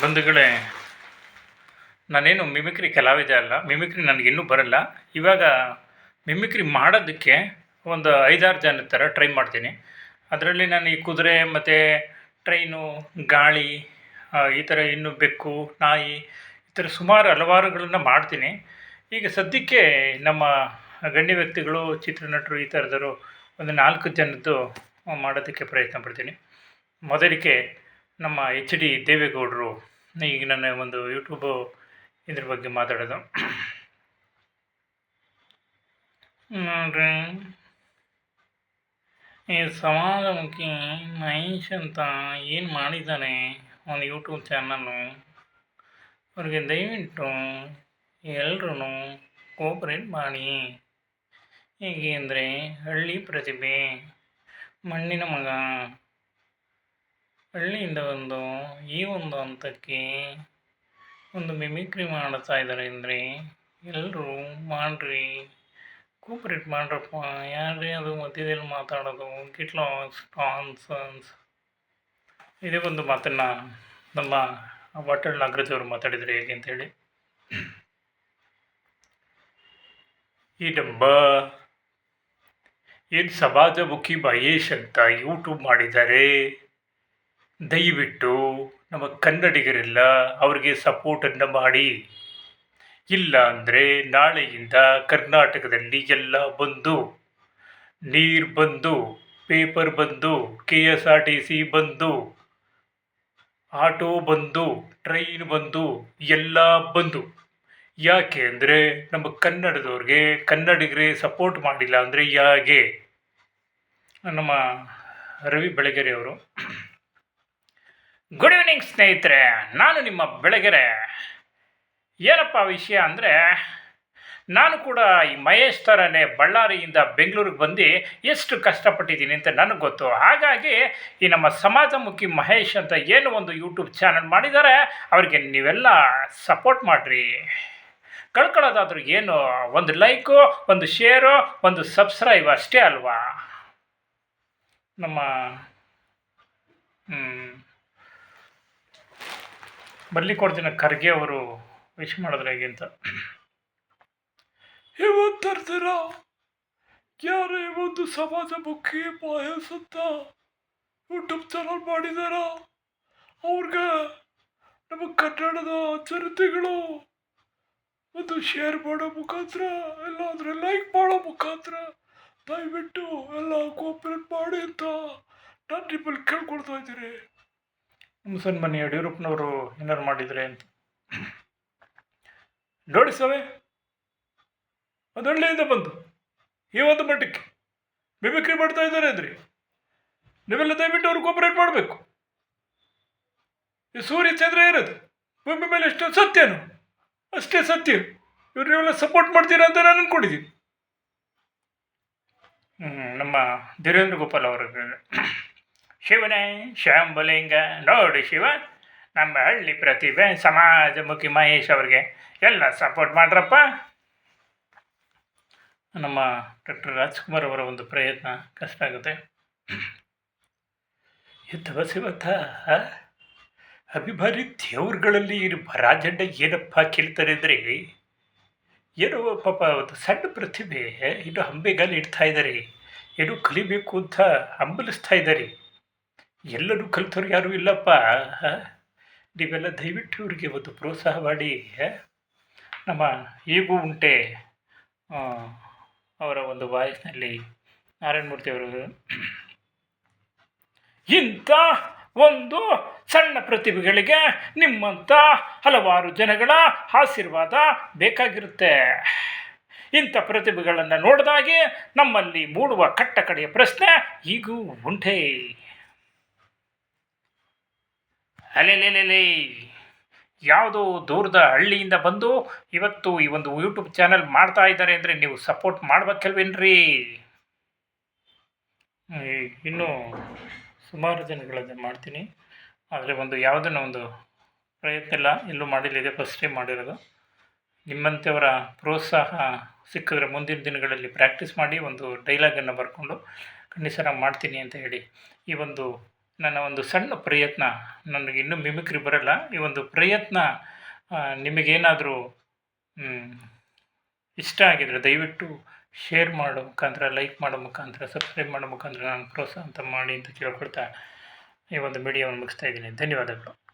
ಬಂಧುಗಳೇ, ನಾನೇನು ಮಿಮಿಕ್ರಿ ಕಲಾವಿದ ಅಲ್ಲ. ಮಿಮಿಕ್ರಿ ನನಗಿನ್ನೂ ಬರಲ್ಲ. ಇವಾಗ ಮಿಮಿಕ್ರಿ ಮಾಡೋದಕ್ಕೆ ಒಂದು 5-6 ಜನದ ಥರ ಟ್ರೈ ಮಾಡ್ತೀನಿ. ಅದರಲ್ಲಿ ನಾನು ಈ ಕುದುರೆ ಮತ್ತು ಟ್ರೈನು, ಗಾಳಿ, ಈ ಥರ ಇನ್ನು ಬೆಕ್ಕು, ನಾಯಿ, ಈ ಥರ ಸುಮಾರು ಹಲವಾರುಗಳನ್ನ ಮಾಡ್ತೀನಿ. ಈಗ ಸದ್ಯಕ್ಕೆ ನಮ್ಮ ಗಣ್ಯ ವ್ಯಕ್ತಿಗಳು, ಚಿತ್ರನಟರು ಈ ಥರದವರು ಒಂದು 4 ಜನದ್ದು ಮಾಡೋದಕ್ಕೆ ಪ್ರಯತ್ನ ಪಡ್ತೀನಿ. ಮೊದಲಿಗೆ ನಮ್ಮ ಎಚ್ ಡಿ ದೇವೇಗೌಡರು, ಈಗ ನನ್ನ ಒಂದು ಯೂಟ್ಯೂಬು ಇದ್ರ ಬಗ್ಗೆ ಮಾತಾಡೋದು. ನೋಡ್ರಿ, ಈ ಸಮಾಜಮುಖಿ ಮಹೇಶ್ ಅಂತ ಏನು ಮಾಡಿದ್ದಾನೆ ಒಂದು ಯೂಟ್ಯೂಬ್ ಚಾನಲ್ಲು, ಅವ್ರಿಗೆ ದಯವಿಟ್ಟು ಎಲ್ಲರೂ ಕೋಪರೇಟ್ ಮಾಡಿ. ಹೇಗೆ ಅಂದರೆ, ಹಳ್ಳಿ ಪ್ರತಿಭೆ, ಮಣ್ಣಿನ ಮಗ, ಹಳ್ಳಿಯಿಂದ ಬಂದು ಈ ಒಂದು ಹಂತಕ್ಕೆ ಒಂದು ಮಿಮಿಕ್ರಿ ಮಾಡ್ತಾ ಇದ್ದಾರೆ ಅಂದರೆ ಎಲ್ಲರೂ ಮಾಡ್ರಿ, ಕೋಪರೇಟ್ ಮಾಡ್ರಪ್ಪ. ಯಾರೇ ಅದು ಮಧ್ಯದಲ್ಲಿ ಮಾತಾಡೋದು ಗಿಟ್ಲಾಸ್ ಟಾನ್ಸನ್ಸ್. ಇದೇ ಒಂದು ಮಾತನ್ನು ನಮ್ಮ ವಾಟಾಳ್ ನಾಗರಾಜವರು ಮಾತಾಡಿದರೆ ಹೇಗೆ ಅಂತೇಳಿ. ಈ ಡಬ್ಬ ಏನು ಸಮಾಜಮುಖಿ ಮಹೇಶ್ ಅಂತ ಯೂಟ್ಯೂಬ್ ಮಾಡಿದ್ದಾರೆ. ದಯವಿಟ್ಟು ನಮ್ಮ ಕನ್ನಡಿಗರೆಲ್ಲ ಅವ್ರಿಗೆ ಸಪೋರ್ಟನ್ನು ಮಾಡಿ. ಇಲ್ಲ ಅಂದರೆ ನಾಳೆಯಿಂದ ಕರ್ನಾಟಕದಲ್ಲಿ ಎಲ್ಲ ಬಂದು, ನೀರು ಬಂದು, ಪೇಪರ್ ಬಂದು, KSRTC ಬಂದು, ಆಟೋ ಬಂದು, ಟ್ರೈನ್ ಬಂದು, ಎಲ್ಲ ಬಂದು. ಯಾಕೆ ಅಂದರೆ ನಮ್ಮ ಕನ್ನಡದವ್ರಿಗೆ, ಕನ್ನಡಿಗರೇ ಸಪೋರ್ಟ್ ಮಾಡಿಲ್ಲ ಅಂದರೆ ಹೇಗೆ? ನಮ್ಮ ರವಿ ಬೆಳಗೆರೆ ಅವರು. ಗುಡ್ ಈವ್ನಿಂಗ್ ಸ್ನೇಹಿತರೆ, ನಾನು ನಿಮ್ಮ ಬೆಳಗೆರೆ. ಏನಪ್ಪ ವಿಷಯ ಅಂದರೆ, ನಾನು ಕೂಡ ಈ ಮಹೇಶ್ ಥರನೇ ಬಳ್ಳಾರಿಯಿಂದ ಬೆಂಗಳೂರಿಗೆ ಬಂದು ಎಷ್ಟು ಕಷ್ಟಪಟ್ಟಿದ್ದೀನಿ ಅಂತ ನನಗೆ ಗೊತ್ತು. ಹಾಗಾಗಿ ಈ ನಮ್ಮ ಸಮಾಜಮುಖಿ ಮಹೇಶ್ ಅಂತ ಏನು ಒಂದು ಯೂಟ್ಯೂಬ್ ಚಾನಲ್ ಮಾಡಿದ್ದಾರೆ, ಅವರಿಗೆ ನೀವೆಲ್ಲ ಸಪೋರ್ಟ್ ಮಾಡಿರಿ. ಕಳ್ಕೊಳ್ಳೋದಾದ್ರೂ ಏನು, ಒಂದು ಲೈಕು, ಒಂದು ಶೇರು, ಒಂದು ಸಬ್ಸ್ಕ್ರೈಬ್ ಅಷ್ಟೇ ಅಲ್ವಾ? ನಮ್ಮ ಮಲ್ಲಿಕಾರ್ಜುನ ಖರ್ಗೆ ಅವರು ವಿಶ್ ಮಾಡಿದ್ರೆ ಹೇಗೆ ಅಂತ. ಇವತ್ತರ ಯಾರೇ ಒಂದು ಸಮಾಜಮುಖಿ ಮಹೇಶ್ ಅಂತ ಯೂಟ್ಯೂಬ್ ಚಾನಲ್ ಮಾಡಿದಾರ, ಅವ್ರಿಗೆ ನಮ್ಮ ಕನ್ನಡದ ಚರಿತ್ರೆಗಳು ಒಂದು ಶೇರ್ ಮಾಡೋ ಮುಖಾಂತರ, ಎಲ್ಲಾದರೆ ಲೈಕ್ ಮಾಡೋ ಮುಖಾಂತರ ದಯವಿಟ್ಟು ಎಲ್ಲ ಕೋಪರೇಟ್ ಮಾಡಿ ಅಂತ ನಾನು ನಿಮ್ಮಲ್ಲಿ ಕೇಳ್ಕೊಳ್ತಾ ಇದ್ದೀನಿ. ಮುಸಲ್ಮಾನ ಯಡಿಯೂರಪ್ಪನವರು ಏನಾರು ಮಾಡಿದರೆ ಅಂತ ನೋಡಿ ಸ್ವಾಮಿ. ಅದು ಹಳ್ಳಿಯಿಂದ ಬಂದು ಈ ಒಂದು ಮಟ್ಟಕ್ಕೆ ಮಿಮಿಕ್ರಿ ಮಾಡ್ತಾ ಇದ್ದಾರೆ ಅಂದರೆ ನೀವೆಲ್ಲ ದಯವಿಟ್ಟು ಅವ್ರು ಕೋಪರೇಟ್ ಮಾಡಬೇಕು. ಈ ಸೂರ್ಯ ಚಂದ್ರ ಇರೋದು ಭೂಮಿ ಮೇಲೆ ಎಷ್ಟು ಸತ್ಯನೋ ಅಷ್ಟೇ ಸತ್ಯ. ಇವ್ರನ್ನೆಲ್ಲ ಸಪೋರ್ಟ್ ಮಾಡ್ತೀರಾ ಅಂತ ನಾನು ಅಂದ್ಕೊಂಡಿದ್ದೀನಿ. ನಮ್ಮ ಧೀರೇಂದ್ರ ಗೋಪಾಲ್ ಅವರು, ಶಿವನೇ ಶಾಂಬಲಿಂಗ ನೋಡಿ ಶಿವ, ನಮ್ಮ ಹಳ್ಳಿ ಪ್ರತಿಭೆ ಸಮಾಜಮುಖಿ ಮಹೇಶ್ ಅವ್ರಿಗೆ ಎಲ್ಲ ಸಪೋರ್ಟ್ ಮಾಡ್ರಪ್ಪ. ನಮ್ಮ ಡಾಕ್ಟರ್ ರಾಜ್ಕುಮಾರ್ ಅವರ ಒಂದು ಪ್ರಯತ್ನ ಕಷ್ಟ ಆಗುತ್ತೆ. ಯುದ್ಧವ ಸಿವತ್ತ ಅಭಿಮಾನಿ ದೇವ್ರುಗಳಲ್ಲಿ ರಾಜಣ್ಣ ಏನಪ್ಪ ಕೇಳ್ತಾರೆ ಅಂದರೆ, ಏನೋ ಪಾಪ ಒಂದು ಸಣ್ಣ ಪ್ರತಿಭೆ ಇನ್ನು ಹಂಬೆಗಾಲಿ ಇಡ್ತಾ ಇದ್ದಾರೆ, ಏನೋ ಕಲಿಬೇಕು ಅಂತ ಹಂಬಲಿಸ್ತಾ ಇದ್ದಾರೆ. ಎಲ್ಲರೂ ಕಲಿತವ್ರು ಯಾರೂ ಇಲ್ಲಪ್ಪ. ನೀವೆಲ್ಲ ದಯವಿಟ್ಟು ಇವ್ರಿಗೆ ಒಂದು ಪ್ರೋತ್ಸಾಹ ಮಾಡಿ. ನಮ್ಮ ಈಗೂ ಉಂಟೆ ಅವರ ಒಂದು ವಾಯ್ಸ್ನಲ್ಲಿ ನಾರಾಯಣಮೂರ್ತಿ ಅವರು, ಇಂಥ ಒಂದು ಸಣ್ಣ ಪ್ರತಿಭೆಗಳಿಗೆ ನಿಮ್ಮಂಥ ಹಲವಾರು ಜನಗಳ ಆಶೀರ್ವಾದ ಬೇಕಾಗಿರುತ್ತೆ. ಇಂಥ ಪ್ರತಿಭೆಗಳನ್ನು ನೋಡಿದಾಗೆ ನಮ್ಮಲ್ಲಿ ಮೂಡುವ ಕಟ್ಟಕಡೆಯ ಪ್ರಶ್ನೆ ಈಗೂ ಉಂಟೆ. ಅಲೆಲೆಲೆಲೆ, ಯಾವುದೋ ದೂರದ ಹಳ್ಳಿಯಿಂದ ಬಂದು ಇವತ್ತು ಈ ಒಂದು ಯೂಟ್ಯೂಬ್ ಚಾನಲ್ ಮಾಡ್ತಾ ಇದ್ದಾರೆ ಅಂದರೆ ನೀವು ಸಪೋರ್ಟ್ ಮಾಡ್ಬೇಕಲ್ವೇನ್ರಿ? ಇನ್ನೂ ಸುಮಾರು ಜನಗಳನ್ನು ಮಾಡ್ತೀನಿ, ಆದರೆ ಒಂದು ಯಾವುದನ್ನು ಒಂದು ಪ್ರಯತ್ನ ಇಲ್ಲ, ಎಲ್ಲೂ ಮಾಡಿಲ್ಲ, ಇದೆ ಫಸ್ಟ್ ಟೈಮ್ ಮಾಡಿರೋದು. ನಿಮ್ಮಂಥವರ ಪ್ರೋತ್ಸಾಹ ಸಿಕ್ಕಿದ್ರೆ ಮುಂದಿನ ದಿನಗಳಲ್ಲಿ ಪ್ರಾಕ್ಟೀಸ್ ಮಾಡಿ ಒಂದು ಡೈಲಾಗನ್ನು ಬರ್ಕೊಂಡು ಖಂಡಿತ ಮಾಡ್ತೀನಿ ಅಂತ ಹೇಳಿ ಈ ಒಂದು ನನ್ನ ಒಂದು ಸಣ್ಣ ಪ್ರಯತ್ನ, ನನಗೆ ಇನ್ನೂ ಮಿಮಿಕ್ರಿ ಬರಲ್ಲ. ಈ ಒಂದು ಪ್ರಯತ್ನ ನಿಮಗೇನಾದರೂ ಇಷ್ಟ ಆಗಿದರೆ ದಯವಿಟ್ಟು ಶೇರ್ ಮಾಡೋ ಮುಖಾಂತರ, ಲೈಕ್ ಮಾಡೋ ಮುಖಾಂತರ, ಸಬ್ಸ್ಕ್ರೈಬ್ ಮಾಡೋ ಮುಖಾಂತರ ನಾನು ಪ್ರೋತ್ಸಾಹ ಅಂತ ಮಾಡಿ ಅಂತ ಕೇಳ್ಕೊಳ್ತಾ ಈ ಒಂದು ವಿಡಿಯೋವನ್ನು ಮುಗಿಸ್ತಾ ಇದ್ದೀನಿ. ಧನ್ಯವಾದಗಳು.